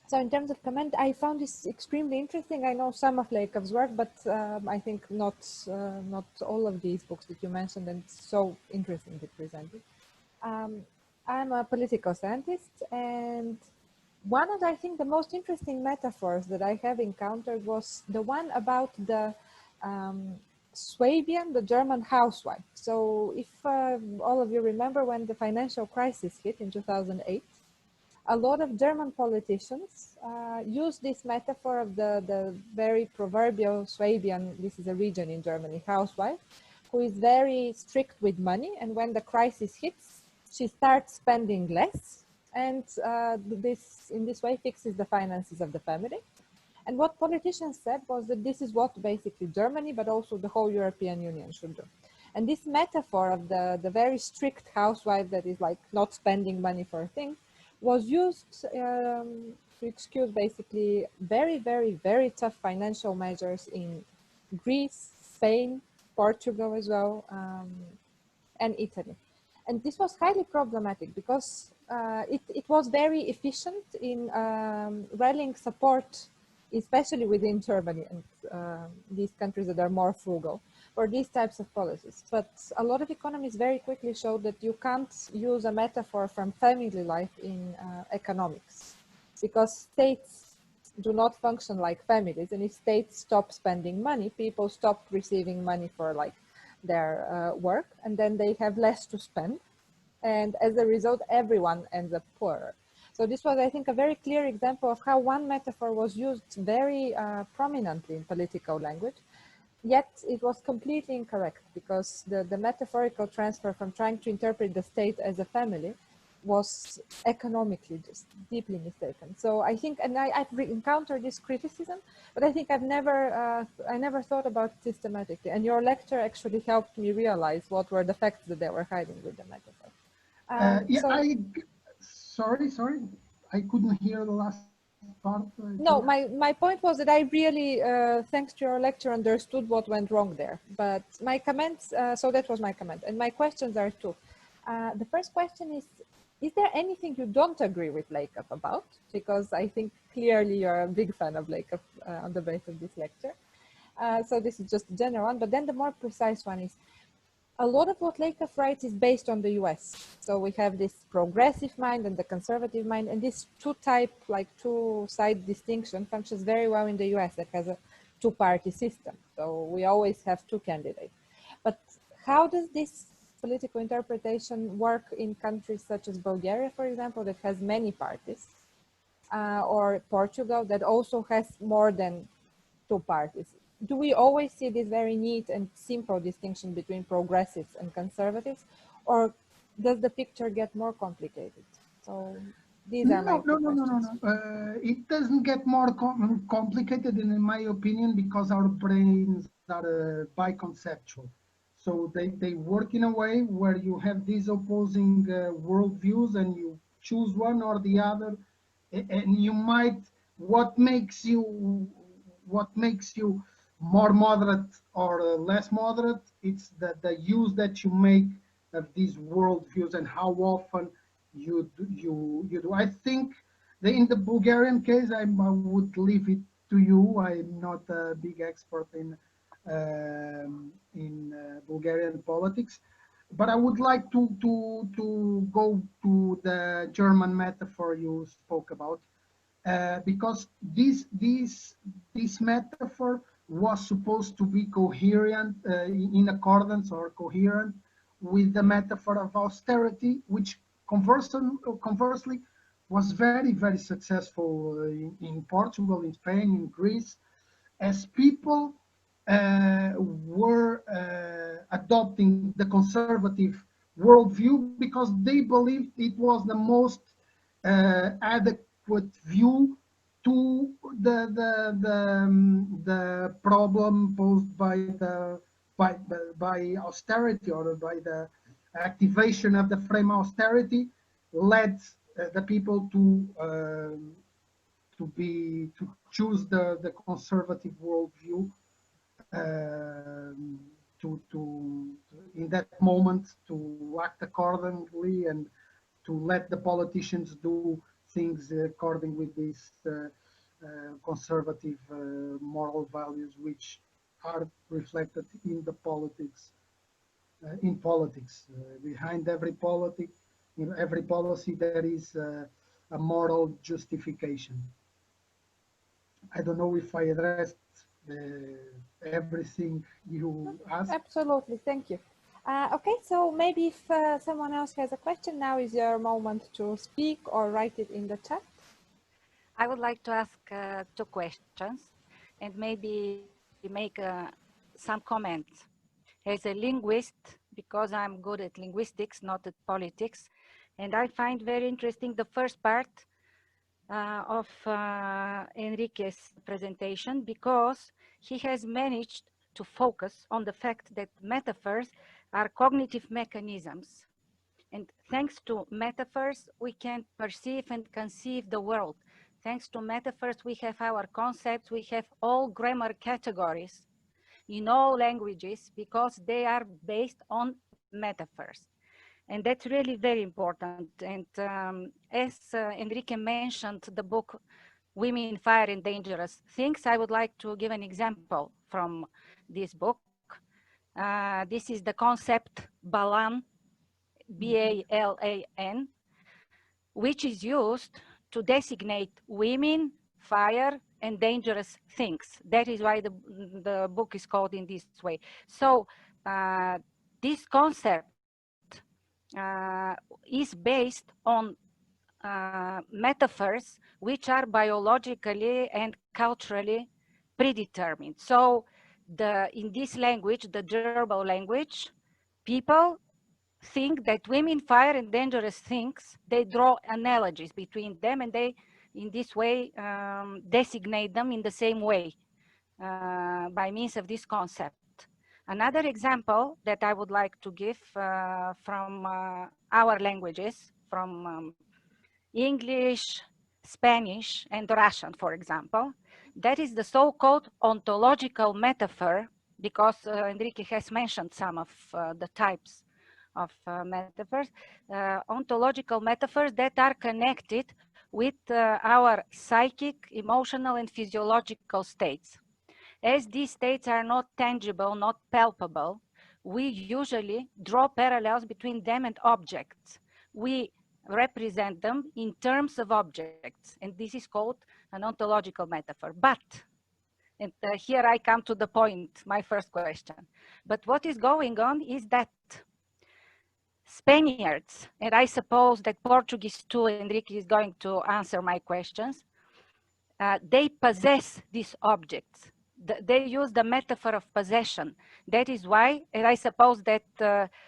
So in terms of comment, I found this extremely interesting. I know some of Lakov's work, but I think not all of these books that you mentioned, and so interestingly presented. I'm a political scientist, and one of, I think, the most interesting metaphors that I have encountered was the one about the Swabian, the German housewife. So if all of you remember when the financial crisis hit in 2008, a lot of German politicians use this metaphor of the very proverbial Swabian, this is a region in Germany, housewife, who is very strict with money. And when the crisis hits, she starts spending less. And in this way fixes the finances of the family. And what politicians said was that this is what basically Germany, but also the whole European Union should do. And this metaphor of the very strict housewife that is like not spending money for a thing was used to excuse basically very, very, very tough financial measures in Greece, Spain, Portugal as well, and Italy. And this was highly problematic because it was very efficient in rallying support, especially within Germany and these countries that are more frugal, for these types of policies. But a lot of economists very quickly showed that you can't use a metaphor from family life in economics, because states do not function like families. And if states stop spending money, people stop receiving money for like their work, and then they have less to spend. And as a result, everyone ends up poorer. So this was, I think, a very clear example of how one metaphor was used very prominently in political language, yet it was completely incorrect, because the metaphorical transfer from trying to interpret the state as a family was economically just deeply mistaken. So I think, and I've encountered this criticism, but I think I never thought about it systematically. And your lecture actually helped me realize what were the facts that they were hiding with the metaphor. Sorry, I couldn't hear the last part. No, my point was that I really, thanks to your lecture, understood what went wrong there. But my comments, so that was my comment. And my questions are two. The first question is there anything you don't agree with Lakov about? Because I think clearly you're a big fan of Lakov on the basis of this lecture. So this is just a general one. But then the more precise one is, a lot of what Lakoff writes is based on the US. So we have this progressive mind and the conservative mind, and this two-side distinction functions very well in the US that has a two-party system. So we always have two candidates. But how does this political interpretation work in countries such as Bulgaria, for example, that has many parties, or Portugal that also has more than two parties? Do we always see this very neat and simple distinction between progressives and conservatives, or does the picture get more complicated? So these are my two questions. It doesn't get more complicated, in my opinion, because our brains are biconceptual. So they work in a way where you have these opposing worldviews and you choose one or the other, and you might, what makes you more moderate or less moderate, it's the use that you make of these worldviews and how often you do. I think that in the Bulgarian case, I would leave it to you. I'm not a big expert in Bulgarian politics, but I would like to go to the German metaphor you spoke about, because this metaphor was supposed to be coherent, in accordance or coherent with the metaphor of austerity, which conversely was very successful in Portugal, in Spain, in Greece, as people were adopting the conservative worldview because they believed it was the most adequate view to the problem posed by austerity, or by the activation of the frame austerity, led the people to choose the conservative worldview, in that moment to act accordingly and to let the politicians do things according with these conservative moral values, which are reflected in the politics. In politics, behind every every policy, there is a moral justification. I don't know if I addressed everything you asked. Absolutely, thank you. Okay, so maybe if someone else has a question, now is your moment to speak or write it in the chat. I would like to ask two questions and maybe make some comments. As a linguist, because I'm good at linguistics, not at politics, and I find very interesting the first part of Henrique's presentation, because he has managed to focus on the fact that metaphors are cognitive mechanisms. And thanks to metaphors, we can perceive and conceive the world. Thanks to metaphors, we have our concepts, we have all grammar categories in all languages because they are based on metaphors. And that's really very important. And as Henrique mentioned, the book Women, Fire and Dangerous Things, I would like to give an example from this book. This is the concept Balan, B-A-L-A-N, which is used to designate women, fire, and dangerous things. That is why the book is called in this way. So this concept is based on metaphors which are biologically and culturally predetermined. So in this language, the gerbil language, people think that women, fire, and dangerous things, they draw analogies between them, and they, in this way, designate them in the same way by means of this concept. Another example that I would like to give from our languages, from English, Spanish, and Russian, for example, that is the so-called ontological metaphor, because Henrique has mentioned some of the types of metaphors, ontological metaphors that are connected with our psychic, emotional, and physiological states. As these states are not tangible, not palpable, we usually draw parallels between them and objects. We represent them in terms of objects, and this is called an ontological metaphor. But, and here I come to the point, my first question. But what is going on is that Spaniards, and I suppose that Portuguese too, Henrique is going to answer my questions, they possess these objects. They use the metaphor of possession. That is why, and I suppose that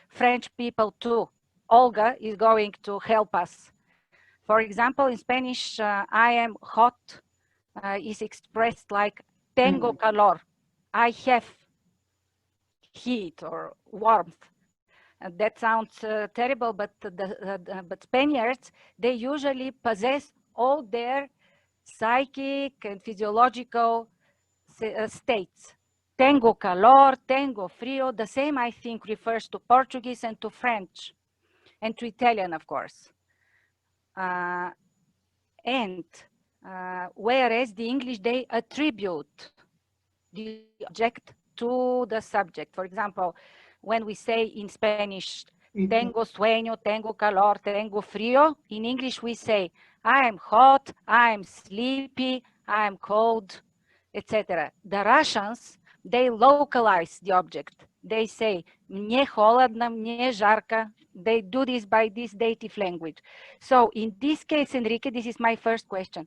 French people too, Olga is going to help us. For example, in Spanish, I am hot is expressed like tengo calor. I have heat or warmth. And that sounds terrible, but but Spaniards, they usually possess all their psychic and physiological states. Tengo calor, tengo frío. The same, I think, refers to Portuguese and to French and to Italian, of course. Whereas the English, they attribute the object to the subject. For example, when we say in Spanish, tengo sueño, tengo calor, tengo frío, in English we say, I am hot, I am sleepy, I am cold, etc. The Russians, they localize the object. They say, мне холодно, мне жарко. They do this by this dative language. So in this case, Henrique, this is my first question.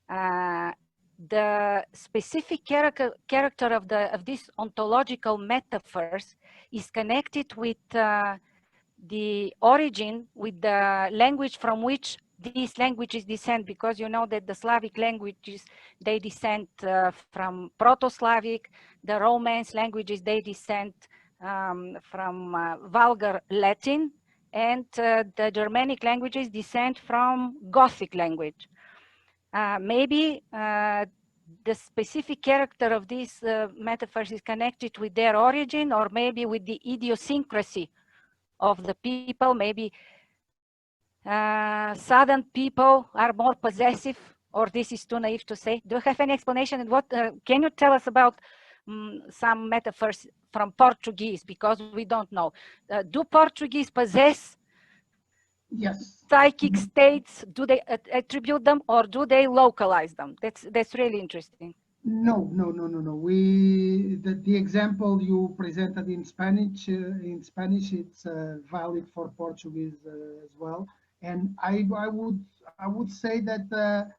The specific character of these ontological metaphors is connected with the origin, with the language from which these languages descend, because you know that the Slavic languages, they descend from Proto-Slavic, the Romance languages, they descend from Vulgar Latin, and the Germanic languages descend from Gothic language. Maybe the specific character of these metaphors is connected with their origin, or maybe with the idiosyncrasy of the people. Maybe Southern people are more possessive, or this is too naive to say. Do you have any explanation? And what can you tell us about some metaphors from Portuguese, because we don't know? Do Portuguese possess psychic states? Do they attribute them, or do they localize them? That's really interesting. No. The example you presented in Spanish, it's valid for Portuguese as well. And I would say that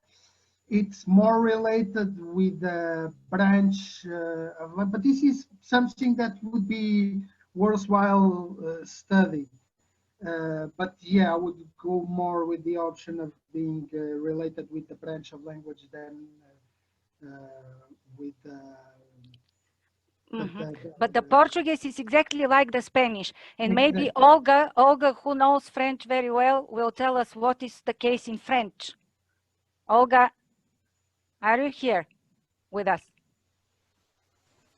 it's more related with the branch but this is something that would be worthwhile study. But yeah, I would go more with the option of being related with the branch of language than with but the Portuguese is exactly like the Spanish, and maybe Olga, who knows French very well, will tell us what is the case in French. Olga, are you here with us?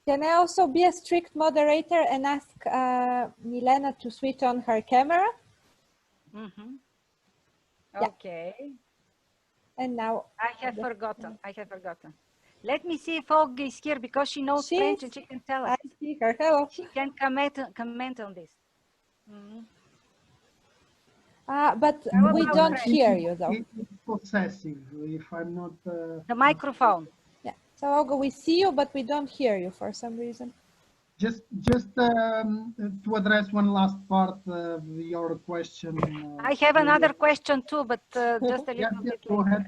Can I also be a strict moderator and ask Milena to switch on her camera? Okay. Yeah. And now I have forgotten. Let me see if Olga is here, because she knows French and she can tell us. I see her. Hello. She can comment on this. But we don't hear you though. It's possessive, if I'm not... The microphone. Yeah. So Olga, we see you, but we don't hear you for some reason. Just to address one last part of your question. I have another question too, but just a little bit. Go ahead.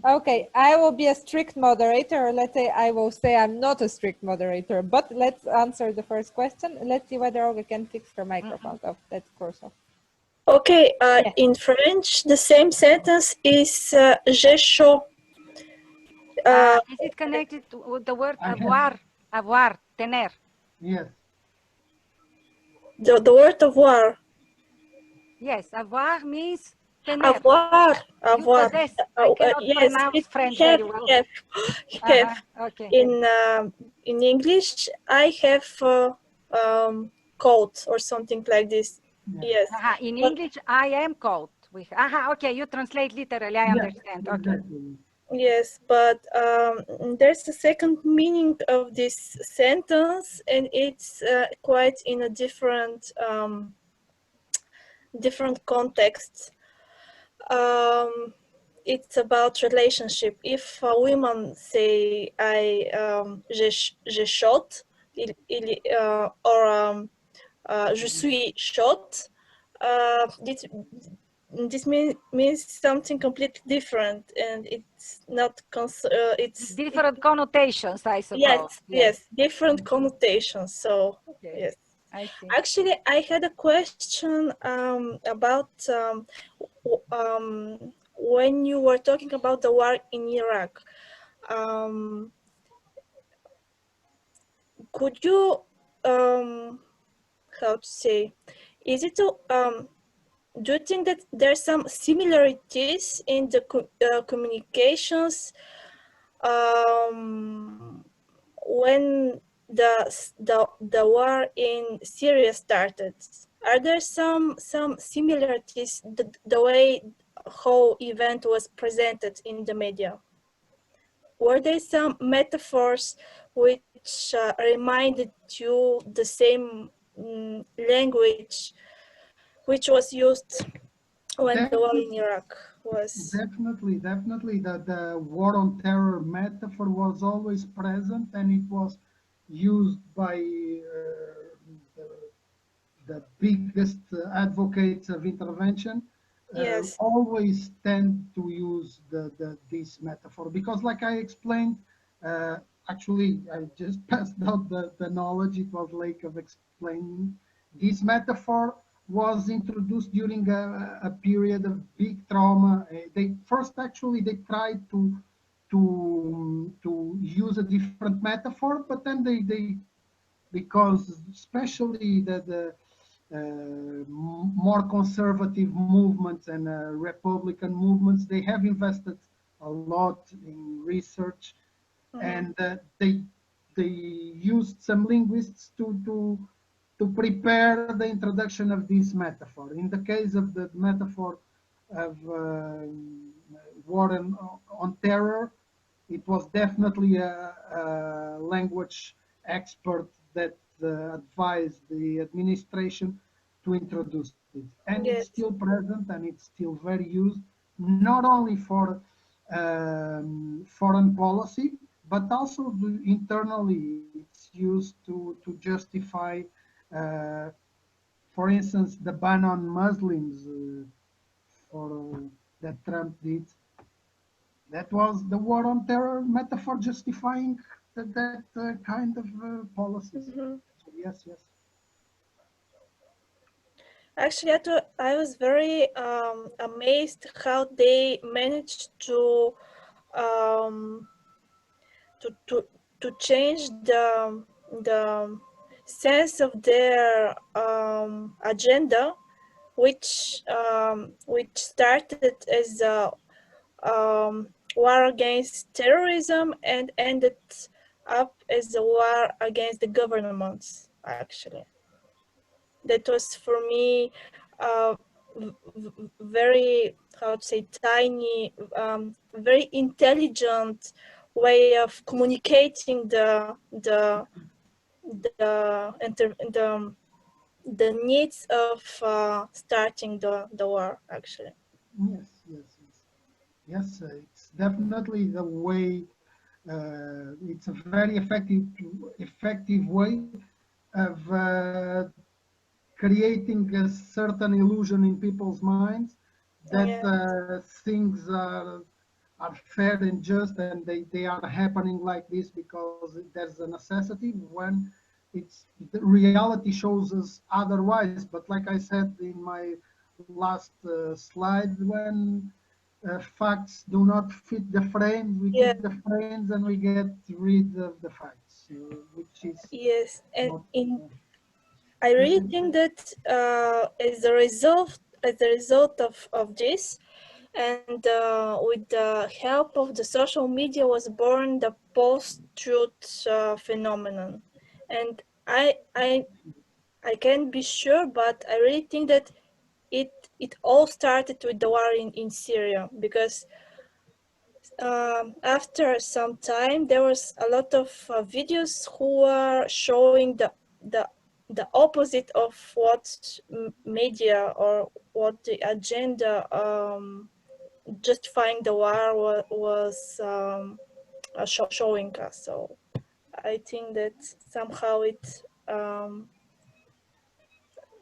Okay, I will be a strict moderator, or let's say I will say I'm not a strict moderator, but let's answer the first question. Let's see whether Olga can fix her microphone. Oh, that's crucial. Okay, in French, the same sentence is j'ai chaud. Is it connected with the word avoir, tener? Yes. The word avoir. Yes, avoir means tener. Avoir. Yes, pronounce French very well. Have. Okay. In English, I have cold or something like this. Yes. In English, I am cold. Okay, you translate literally. I understand. Okay. Exactly. Yes, but there's a second meaning of this sentence, and it's quite in a different context. It's about relationship. If a woman say je shot, or je suis shot, this means something completely different, and it's not Different connotations, I suppose. yes, different connotations. So Okay. yes, I see. actually I had a question about when you were talking about the war in Iraq. um, could you how to say, is it do you think that there's some similarities in the communications when the war in Syria started? Are there some similarities the way how event was presented in the media? Were there some metaphors which reminded you the same language which was used when the war in Iraq was? Definitely, the war on terror metaphor was always present, and it was used by the biggest advocates of intervention. Yes, Always tend to use this metaphor because, like I explained, uh, actually, I just passed out the knowledge. It was like of explaining. This metaphor was introduced during a period of big trauma. They first actually they tried to use a different metaphor, but then they because especially the more conservative movements and Republican movements, they have invested a lot in research, and they used some linguists to prepare the introduction of this metaphor. In the case of the metaphor of war on terror, it was definitely a language expert that advised the administration to introduce it. And it's yes, still present and it's still very used, not only for foreign policy, but also internally. It's used to justify, uh, for instance, the ban on Muslims for that Trump did. That was the war on terror metaphor justifying that kind of policies. mhm. So yes, yes. Actually, I was very amazed how they managed um, to to to change the sense of their agenda, which started as a war against terrorism and ended up as a war against the governments. Actually, that was for me very, how to say, tiny, very intelligent way of communicating the the needs of starting the war. Actually, Yes, yes, yes. Yes, it's definitely the way. It's a very effective way of creating a certain illusion in people's minds that yeah, things are fair and just, and they are happening like this because there's a necessity when it's the reality shows us otherwise. But like I said in my last slide, when facts do not fit the frames, we yeah, keep the frames and we get rid of the facts, which is yes, and not. in I Yes, really yes, think that as a result of this, and with the help of the social media, was born the post-truth phenomenon. And I can't be sure, but I really think that it all started with the war in Syria, because after some time, there was a lot of videos who are showing the opposite of what media or what the agenda justifying the war was showing us. So I think that somehow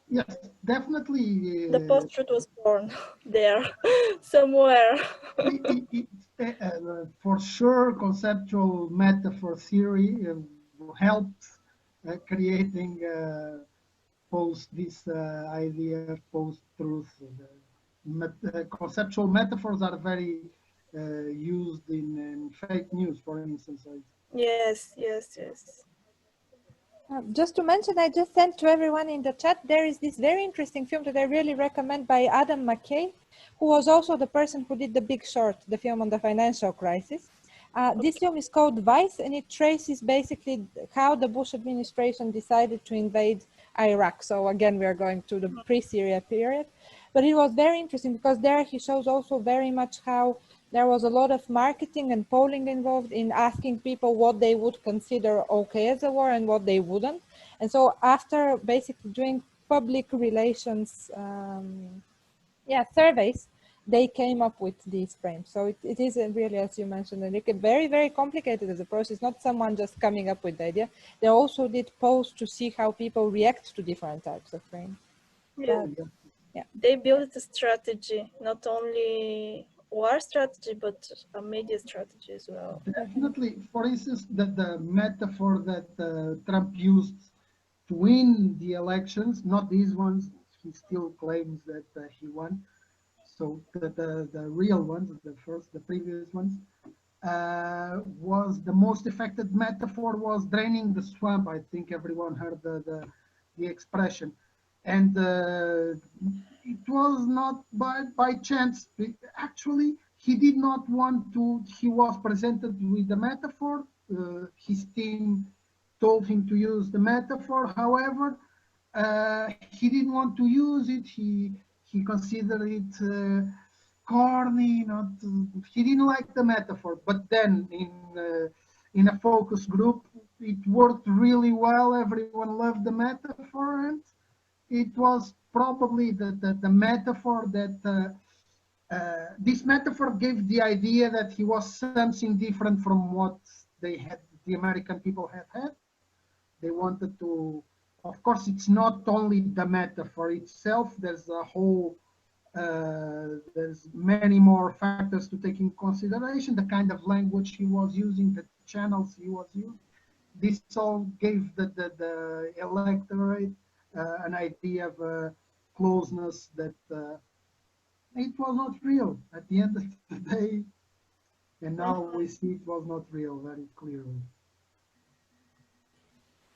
Yes, definitely. the post-truth was born there somewhere. For sure, conceptual metaphor theory helped creating post this idea post-truth. Conceptual metaphors are very used in fake news, for instance. Yes, yes, yes. Just to mention, I just sent to everyone in the chat, there is this very interesting film that I really recommend by Adam McKay, who was also the person who did The Big Short, the film on the financial crisis. This film is called Vice, and it traces basically how the Bush administration decided to invade Iraq. So again, we are going to the pre-Syria period. But it was very interesting because there he shows also very much how there was a lot of marketing and polling involved in asking people what they would consider okay as a war and what they wouldn't. And so after basically doing public relations surveys, they came up with these frames. So it is really, as you mentioned, Enrique, very, very complicated as a process, not someone just coming up with the idea. They also did polls to see how people react to different types of frames. Yeah. But, yeah. They built a strategy, not only war strategy, but a media strategy as well. Definitely. For instance, the metaphor that Trump used to win the elections, not these ones, he still claims that he won. So the real ones, the previous ones, was the most effective metaphor was draining the swamp. I think everyone heard the expression, and it was not by chance. Actually, he did not want to. He was presented with the metaphor. His team told him to use the metaphor. However, he didn't want to use it. He considered it corny. Not he didn't like the metaphor. But then in a focus group, it worked really well. Everyone loved the metaphor, and it was probably the metaphor that this metaphor gave the idea that he was something different from what the American people had. They wanted to, of course, it's not only the metaphor itself. There's a whole, there's many more factors to take in consideration. The kind of language he was using, the channels he was using. This all gave the electorate an idea of closeness that it was not real at the end of the day. And now we see it was not real very clearly.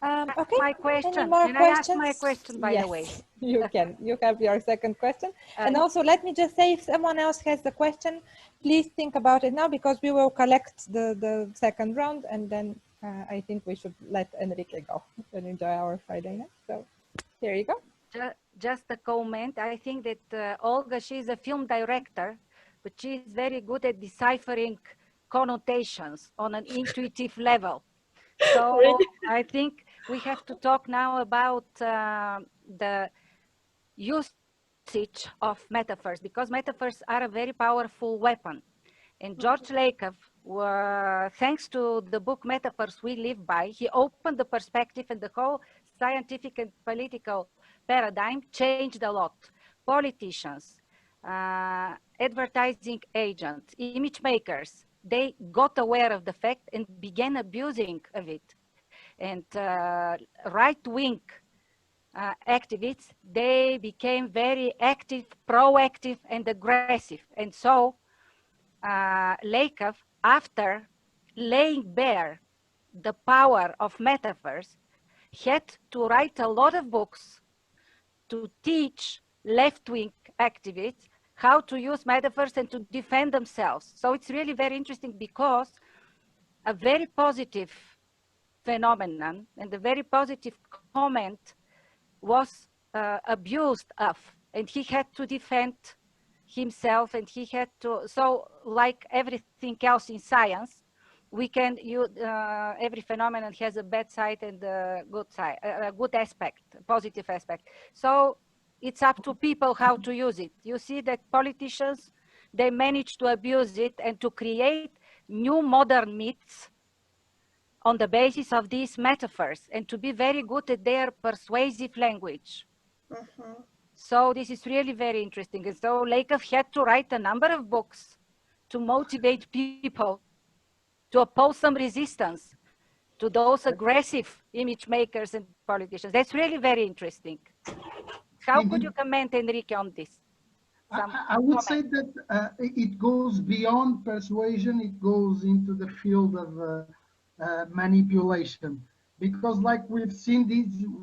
Okay. My Any question. more Can questions? I ask my question, by yes, the way? you can. You have your second question. And also, let me just say, if someone else has the question, please think about it now, because we will collect the second round, and then I think we should let Enrique go and enjoy our Friday night. So here you go. Just a comment. I think that Olga, she's a film director, but she's very good at deciphering connotations on an intuitive level. So Really? I think we have to talk now about the usage of metaphors, because metaphors are a very powerful weapon. And George Lakoff, thanks to the book Metaphors We Live By, he opened the perspective, and the whole scientific and political paradigm changed a lot. Politicians, advertising agents, image makers, they got aware of the fact and began abusing of it. And right-wing activists, they became very active, proactive, and aggressive. And so Lakoff, after laying bare the power of metaphors, had to write a lot of books to teach left-wing activists how to use metaphors and to defend themselves. So it's really very interesting, because a very positive phenomenon and a very positive comment was abused of, and he had to defend himself, and he had to, so like everything else in science, we can use, every phenomenon has a bad side and a good side, a good aspect, positive aspect. So it's up to people how to use it. You see that politicians, they manage to abuse it and to create new modern myths on the basis of these metaphors, and to be very good at their persuasive language. So this is really very interesting. And so Lakoff had to write a number of books to motivate people to oppose some resistance to those aggressive image makers and politicians. That's really very interesting. How could you comment, Henrique, on this? I would say that it goes beyond persuasion, it goes into the field of manipulation. Because like we've seen,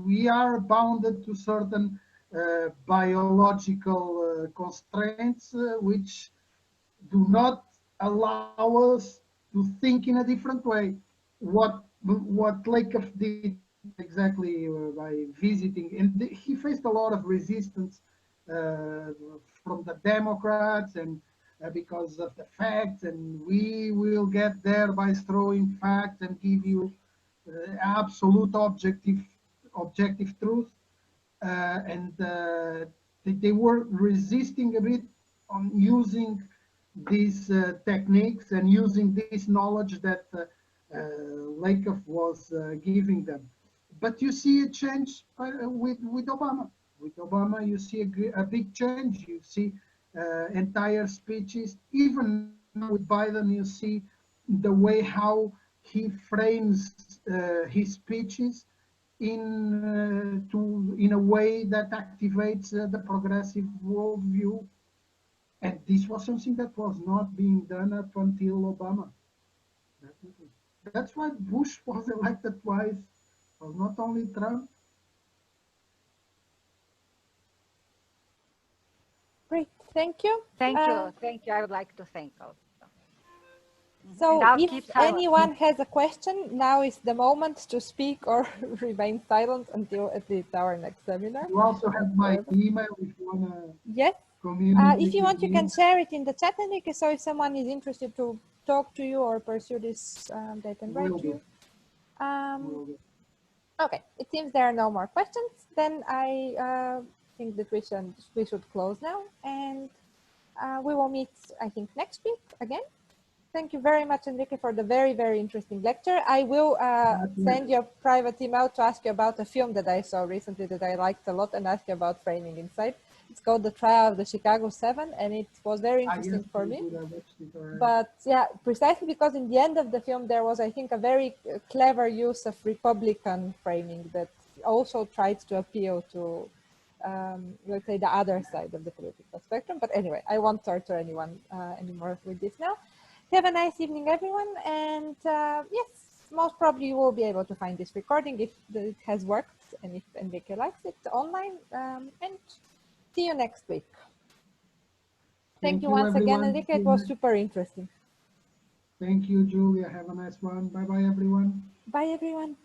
we are bounded to certain biological constraints which do not allow us to think in a different way. What Lakoff did exactly by visiting, and he faced a lot of resistance from the Democrats, and because of the facts, and we will get there by throwing facts and give you absolute objective truth. They were resisting a bit on using these techniques and using this knowledge that Lakoff was giving them. But you see a change with Obama. With Obama, you see a big change. You see entire speeches. Even with Biden, you see the way how he frames his speeches in a way that activates the progressive worldview. And this was something that was not being done up until Obama. That's why Bush was elected twice. It was not only Trump. Great, thank you. Thank you, thank you. I would like to thank also. So if anyone has a question, now is the moment to speak or remain silent until at least our next seminar. You also have my email if you want to. Yes. If you want, you can share it in the chat, Enrique, so if someone is interested to talk to you or pursue this, they can write to you. Okay, it seems there are no more questions. Then I think that we should close now, and we will meet, I think, next week again. Thank you very much, Enrique, for the very, very interesting lecture. I will send you a private email to ask you about a film that I saw recently that I liked a lot and ask you about framing inside. It's called The Trial of the Chicago 7, and it was very interesting for me. But yeah, precisely because in the end of the film, there was, I think, a very clever use of Republican framing that also tried to appeal to, let's say, the other side of the political spectrum. But anyway, I won't torture anyone anymore with this now. Have a nice evening, everyone. And yes, most probably you will be able to find this recording if it has worked and if Enrique likes it online. And see you next week. Thank you once again, Enrique. It was super interesting. Thank you, Julia. Have a nice one. Bye-bye, everyone. Bye, everyone.